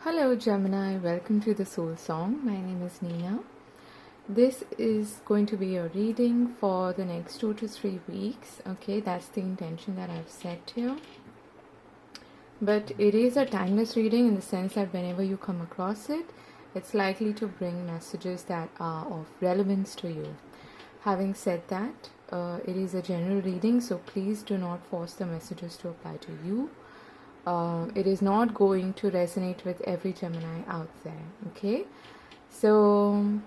Hello Gemini, welcome to the Soul Song. My name is Nina. This is going to be a reading for the next 2 to 3 weeks. Okay, that's the intention that I've set here. But it is a timeless reading in the sense that whenever you come across it, it's likely to bring messages that are of relevance to you. Having said that, it is a general reading, so please do not force the messages to apply to you. It is not going to resonate with every Gemini out there. Okay, so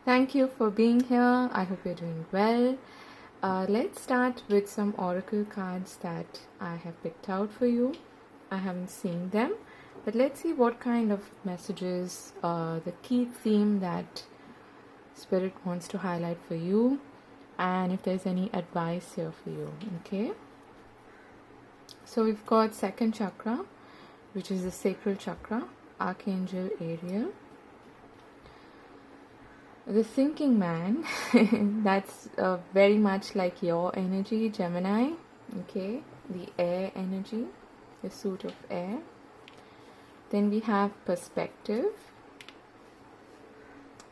thank you for being here. I hope you're doing well. Let's start with some oracle cards that I have picked out for you. I haven't seen them, but let's see what kind of messages, the key theme that Spirit wants to highlight for you, and if there's any advice here for you. Okay, so we've got second chakra, which is the sacral chakra, Archangel Ariel. The thinking man, that's very much like your energy, Gemini. Okay, the air energy, the suit of air. Then we have perspective,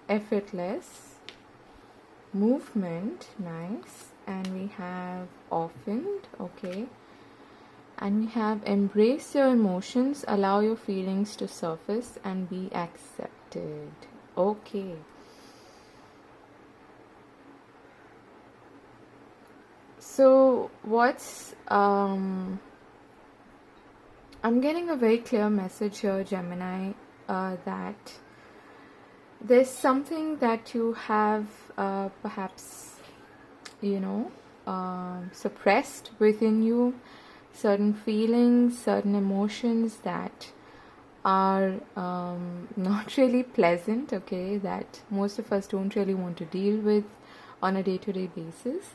effortless, movement, nice. And we have orphaned, okay. And we have embrace your emotions, allow your feelings to surface and be accepted. Okay. So what's I'm getting a very clear message here, Gemini, that there's something that you have perhaps, suppressed within you, certain feelings, certain emotions that are not really pleasant, okay, that most of us don't really want to deal with on a day-to-day basis.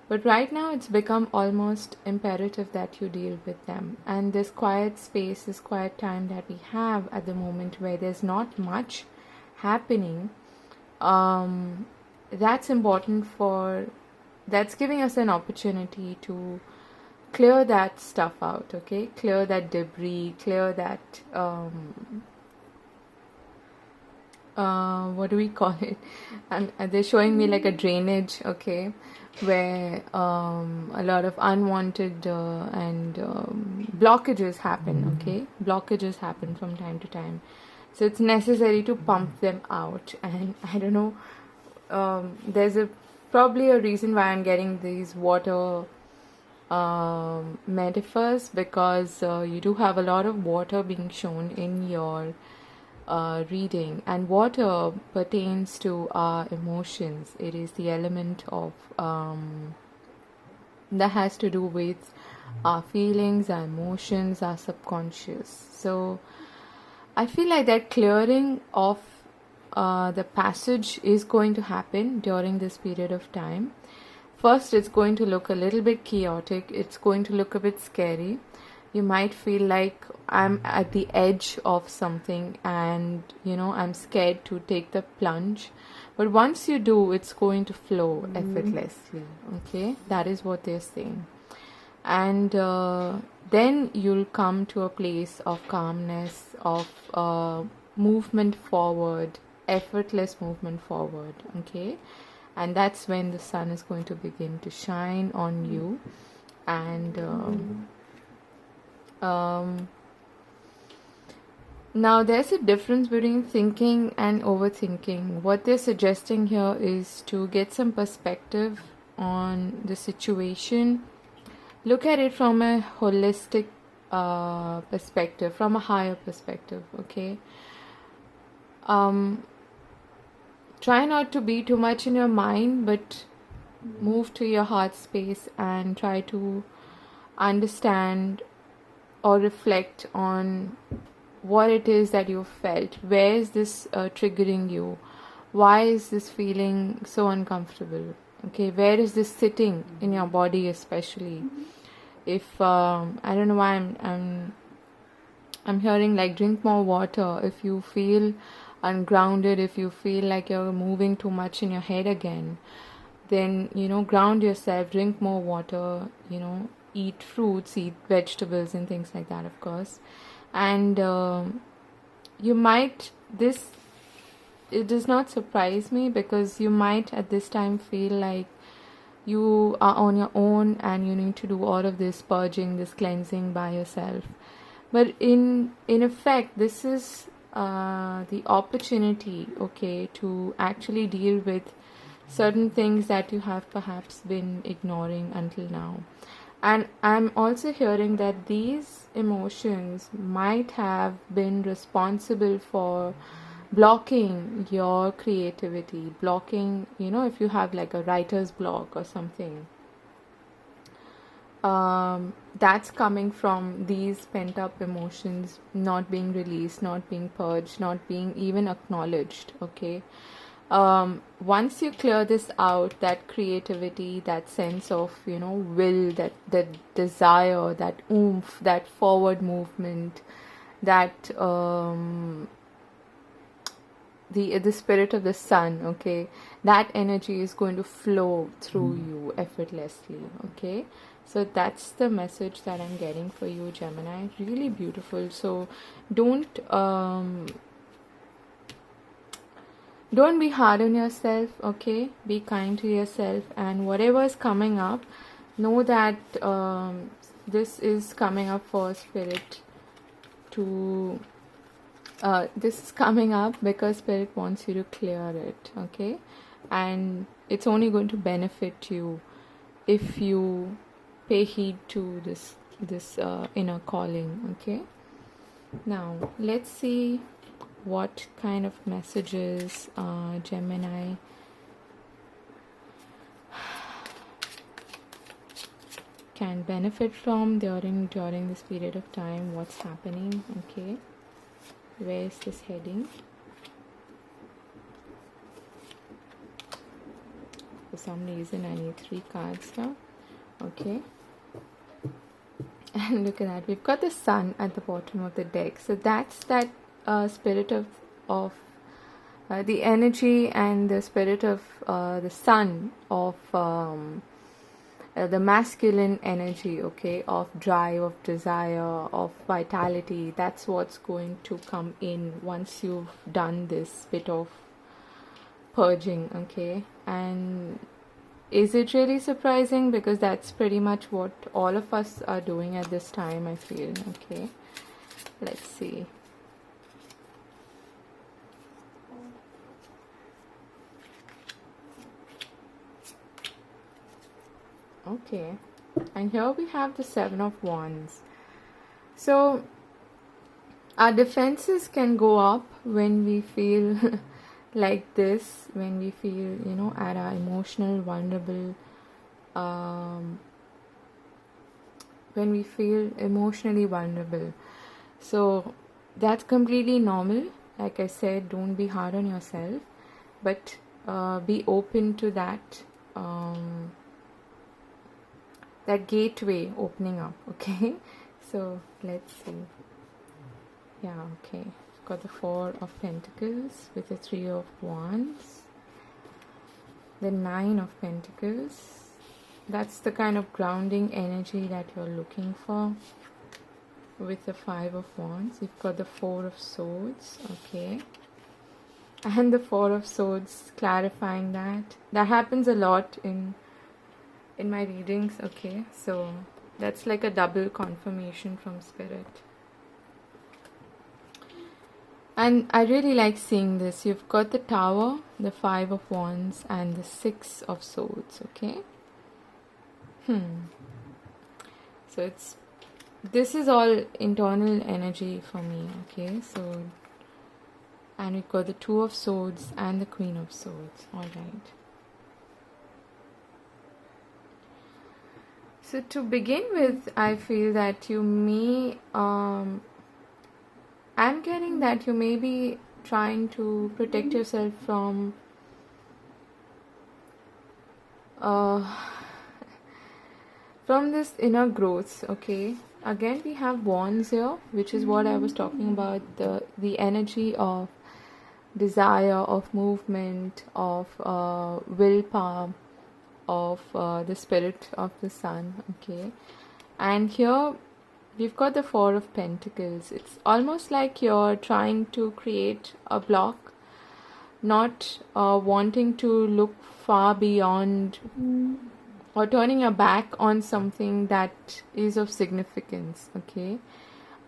But right now it's become almost imperative that you deal with them. And this quiet space, this quiet time that we have at the moment where there's not much happening, that's important that's giving us an opportunity to clear that stuff out, okay? Clear that debris, clear that, what do we call it? And they're showing me like a drainage, okay? Where a lot of unwanted and blockages happen, okay? Blockages happen from time to time. So it's necessary to pump them out. And I don't know, there's probably a reason why I'm getting these water metaphors, because you do have a lot of water being shown in your reading, and water pertains to our emotions. It is the element of that has to do with our feelings, our emotions, our subconscious. So I feel like that clearing of the passage is going to happen during this period of time. First, it's going to look a little bit chaotic. It's going to look a bit scary. You might feel like I'm at the edge of something and, I'm scared to take the plunge. But once you do, it's going to flow effortlessly. Okay? That is what they're saying. And then you'll come to a place of calmness, of movement forward, effortless movement forward. Okay? And that's when the sun is going to begin to shine on you. And now there's a difference between thinking and overthinking. What they're suggesting here is to get some perspective on the situation. Look at it from a holistic perspective, from a higher perspective, okay? Try not to be too much in your mind, but move to your heart space and try to understand or reflect on what it is that you felt. Where is this triggering you? Why is this feeling so uncomfortable? Okay, where is this sitting in your body, especially? If I don't know why I'm hearing like drink more water. If you feel ungrounded, if you feel like you're moving too much in your head again, then ground yourself, drink more water, eat fruits, eat vegetables and things like that, of course. And you might, this, it does not surprise me, because you might at this time feel like you are on your own and you need to do all of this purging, this cleansing by yourself. But in effect, this is the opportunity, okay, to actually deal with certain things that you have perhaps been ignoring until now. And I'm also hearing that these emotions might have been responsible for blocking your creativity, blocking, if you have like a writer's block or something, that's coming from these pent up emotions not being released, not being purged, not being even acknowledged, okay? Once you clear this out, that creativity, that sense of, will, that desire, that oomph, that forward movement, that the spirit of the sun, okay, that energy is going to flow through you effortlessly, okay? So that's the message that I'm getting for you, Gemini. Really beautiful. So don't be hard on yourself, okay? Be kind to yourself, and whatever is coming up, know that this is coming up for spirit to this is coming up because spirit wants you to clear it, okay? And it's only going to benefit you if you pay heed to this inner calling, okay? Now let's see what kind of messages Gemini can benefit from during this period of time. What's happening, okay? Where is this heading? For some reason I need 3 cards here, okay? And look at that, we've got the sun at the bottom of the deck. So that's that spirit of the energy and the spirit of the sun, of the masculine energy, okay, of drive, of desire, of vitality. That's what's going to come in once you've done this bit of purging, okay? And is it really surprising? Because that's pretty much what all of us are doing at this time, I feel, okay? Let's see. Okay, and here we have the 7 of Wands. So our defenses can go up when we feel like this, when we feel, at our emotional, vulnerable, when we feel emotionally vulnerable. So that's completely normal. Like I said, don't be hard on yourself, but be open to that that gateway opening up, okay? So let's see. Yeah, okay. Got the 4 of Pentacles with the 3 of Wands, the 9 of Pentacles. That's the kind of grounding energy that you're looking for with the 5 of Wands. You've got the 4 of Swords, okay, and the 4 of Swords, clarifying that happens a lot in my readings, okay? So that's like a double confirmation from spirit. And I really like seeing this. You've got the Tower, the 5 of Wands, and the 6 of Swords, okay? So this is all internal energy for me, okay? So, and we've got the 2 of Swords and the Queen of Swords. All right. So to begin with, I feel that you may, I'm getting that you may be trying to protect yourself from this inner growth, okay? Again, we have Wands here, which is what I was talking about, the energy of desire, of movement, of willpower, of the spirit of the sun, okay? And here we've got the Four of Pentacles. It's almost like you're trying to create a block, not wanting to look far beyond, or turning your back on something that is of significance, okay?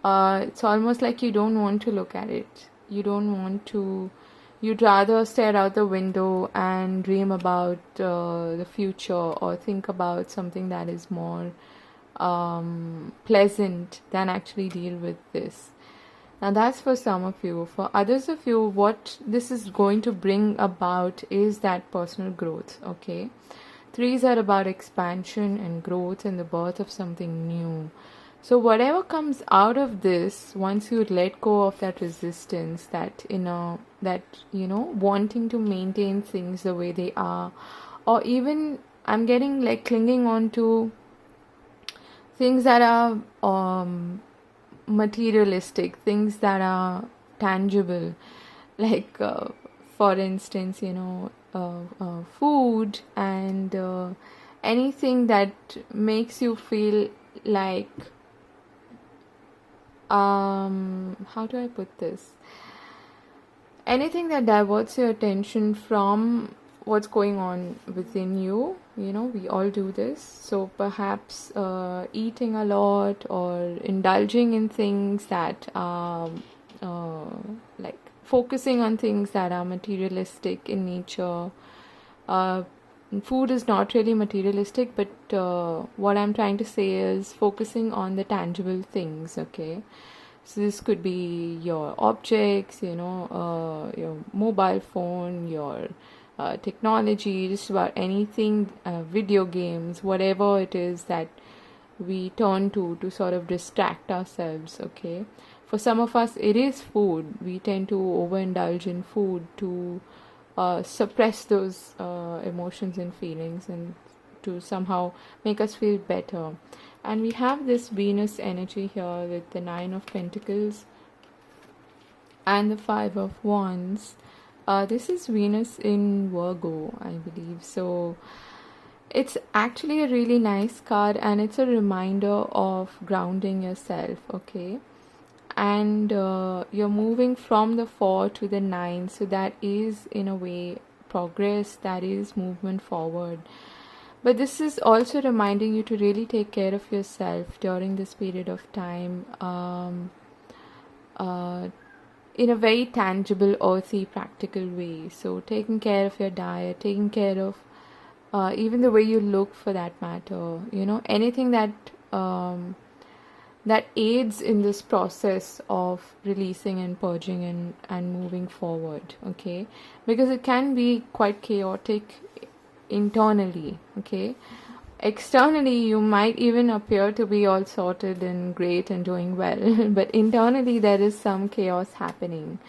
It's almost like you don't want to look at it. You'd rather stare out the window and dream about the future, or think about something that is more pleasant than actually deal with this. Now that's for some of you. For others of you, what this is going to bring about is that personal growth, okay? Threes are about expansion and growth and the birth of something new. So whatever comes out of this, once you let go of that resistance, that wanting to maintain things the way they are, or even I'm getting like clinging on to things that are materialistic, things that are tangible, like for instance, food and anything that makes you feel like, how do I put this? Anything that diverts your attention from what's going on within you. We all do this. So perhaps eating a lot, or indulging in things that are like focusing on things that are materialistic in nature. Food is not really materialistic, but what I'm trying to say is focusing on the tangible things, okay? So this could be your objects, your mobile phone, your technology, just about anything, video games, whatever it is that we turn to sort of distract ourselves, okay? For some of us, it is food. We tend to overindulge in food to suppress those emotions and feelings, and to somehow make us feel better. And we have this Venus energy here with the Nine of Pentacles and the Five of Wands. This is Venus in Virgo, I believe. So it's actually a really nice card, and it's a reminder of grounding yourself, okay? And you're moving from the 4 to the 9, so that is in a way progress, that is movement forward. But this is also reminding you to really take care of yourself during this period of time, in a very tangible, earthy, practical way. So taking care of your diet, taking care of even the way you look, for that matter, anything that that aids in this process of releasing and purging and moving forward, okay? Because it can be quite chaotic internally, okay? Externally, you might even appear to be all sorted and great and doing well, but internally there is some chaos happening.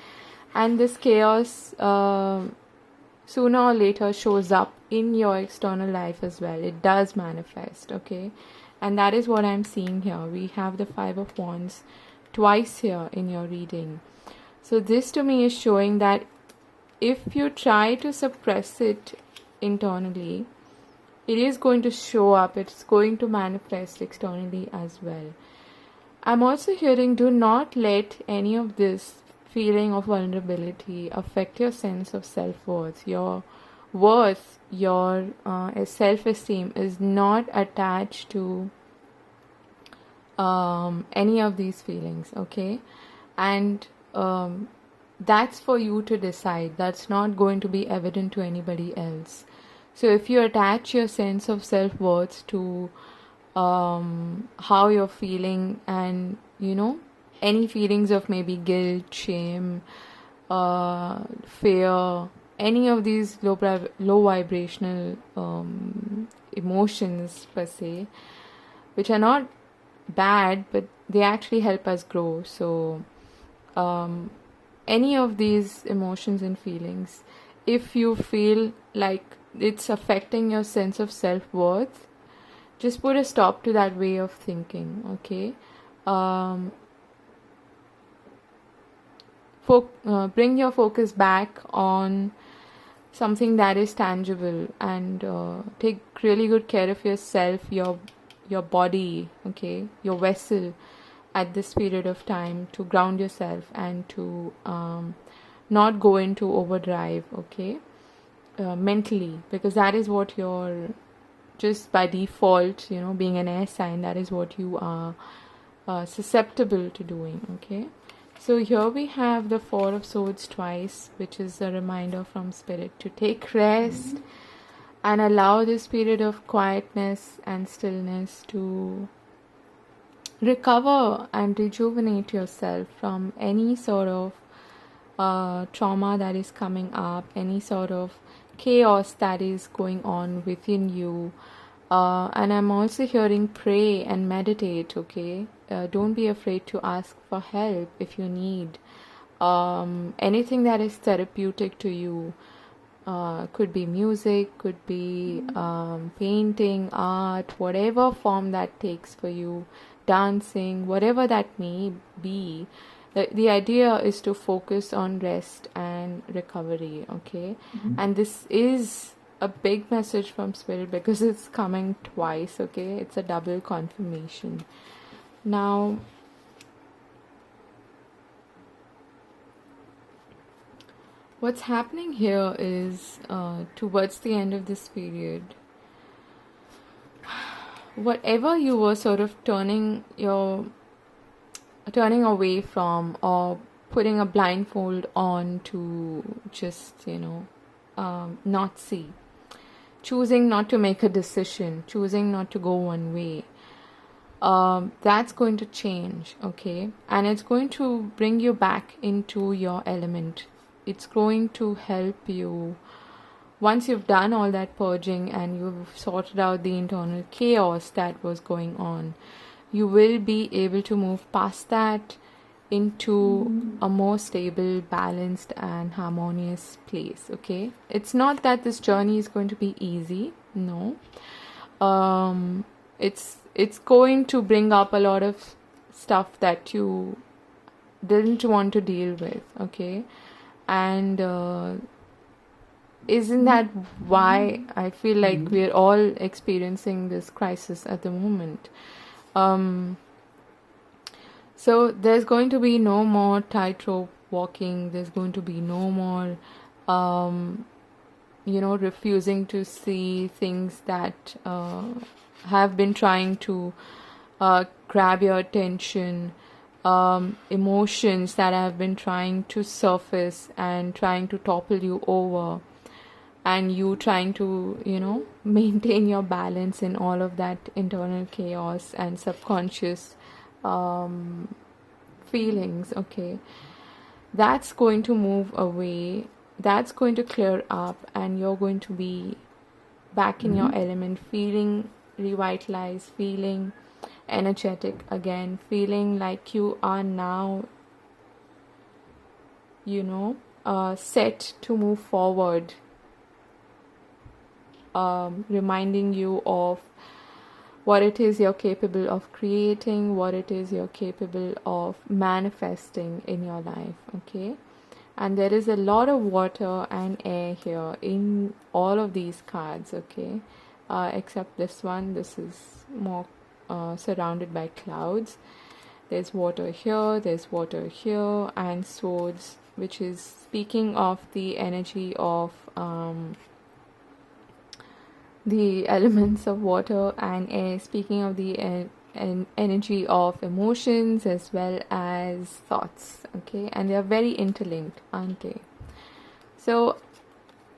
And this chaos sooner or later shows up in your external life as well. It does manifest, okay? And that is what I'm seeing here. We have the Five of Wands twice here in your reading. So this to me is showing that if you try to suppress it internally, it is going to show up. It's going to manifest externally as well. I'm also hearing, do not let any of this feeling of vulnerability affect your sense of self-worth. Your worth, your self-esteem is not attached to any of these feelings, okay? And that's for you to decide. That's not going to be evident to anybody else. So if you attach your sense of self-worth to how you're feeling, and any feelings of maybe guilt, shame, fear, any of these low vibrational emotions per se, which are not bad, but they actually help us grow. So any of these emotions and feelings, if you feel like it's affecting your sense of self-worth, just put a stop to that way of thinking, okay? Bring your focus back on something that is tangible, and take really good care of yourself, your body, okay, your vessel, at this period of time to ground yourself and to not go into overdrive, okay, mentally, because that is what you're, just by default, being an air sign, that is what you are susceptible to doing, okay. So here we have the Four of Swords twice, which is a reminder from Spirit to take rest and allow this period of quietness and stillness to recover and rejuvenate yourself from any sort of trauma that is coming up, any sort of chaos that is going on within you. And I'm also hearing pray and meditate, okay? Don't be afraid to ask for help if you need. Anything that is therapeutic to you. Could be music, could be painting, art, whatever form that takes for you, dancing, whatever that may be. The idea is to focus on rest and recovery, okay? And this is a big message from Spirit because it's coming twice, okay? It's a double confirmation. Now, what's happening here is towards the end of this period, whatever you were sort of turning away from or putting a blindfold on to just, not see, choosing not to make a decision, choosing not to go one way, that's going to change, okay? And it's going to bring you back into your element. It's going to help you. Once you've done all that purging and you've sorted out the internal chaos that was going on, you will be able to move past that into a more stable, balanced and harmonious place, okay? It's not that this journey is going to be easy, no. It's going to bring up a lot of stuff that you didn't want to deal with, okay? And isn't that why I feel like we're all experiencing this crisis at the moment? So there's going to be no more tightrope walking. There's going to be no more, refusing to see things that have been trying to grab your attention, emotions that have been trying to surface and trying to topple you over, and you trying to, maintain your balance in all of that internal chaos and subconscious feelings, okay? That's going to move away. That's going to clear up, and you're going to be back in your element, feeling revitalized, feeling energetic again, feeling like you are now, set to move forward, reminding you of what it is you're capable of creating, what it is you're capable of manifesting in your life, okay? And there is a lot of water and air here in all of these cards, okay? Except this one, this is more surrounded by clouds. There's water here, and swords, which is speaking of the energy of the elements of water and air, speaking of the energy of emotions as well as thoughts, okay? And they are very interlinked, aren't they? So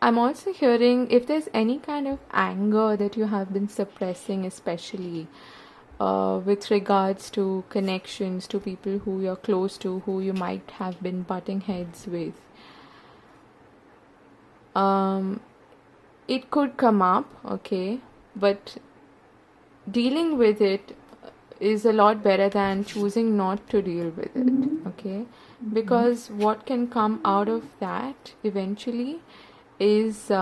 I'm also hearing if there's any kind of anger that you have been suppressing, especially with regards to connections to people who you're close to, who you might have been butting heads with, it could come up, okay? But dealing with it is a lot better than choosing not to deal with it, okay? Because what can come out of that eventually is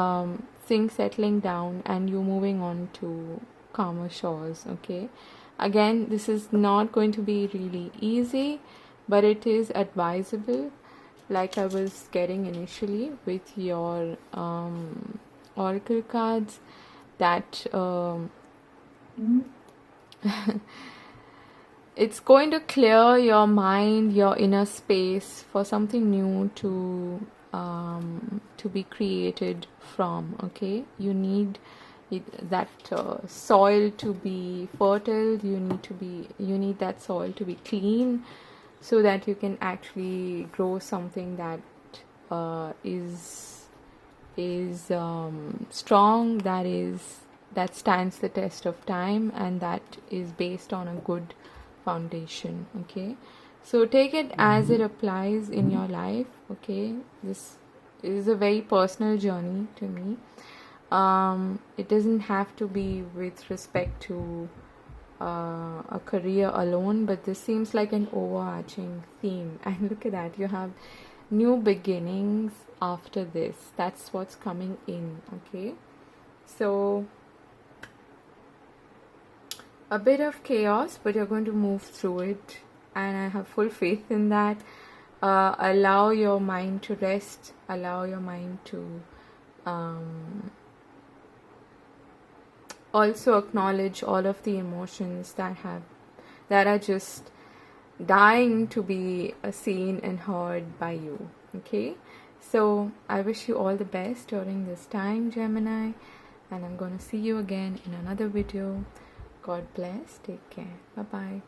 things settling down and you moving on to calmer shores, okay? Again, this is not going to be really easy, but it is advisable, like I was getting initially with your oracle cards, that it's going to clear your mind, your inner space for something new to be created from. Okay, you need that soil to be fertile. You need that soil to be clean, so that you can actually grow something that is strong, that stands the test of time, and that is based on a good foundation. Okay, so take it as it applies in your life. Okay, this is a very personal journey to me. It doesn't have to be with respect to a career alone, but this seems like an overarching theme. And look at that, you have new beginnings after this. That's what's coming in. Okay, so a bit of chaos, but you're going to move through it, and I have full faith in that. Allow your mind to rest, allow your mind to also acknowledge all of the emotions that are just dying to be seen and heard by you. Okay, so I wish you all the best during this time, Gemini, and I'm going to see you again in another video. God bless. Take care. Bye bye.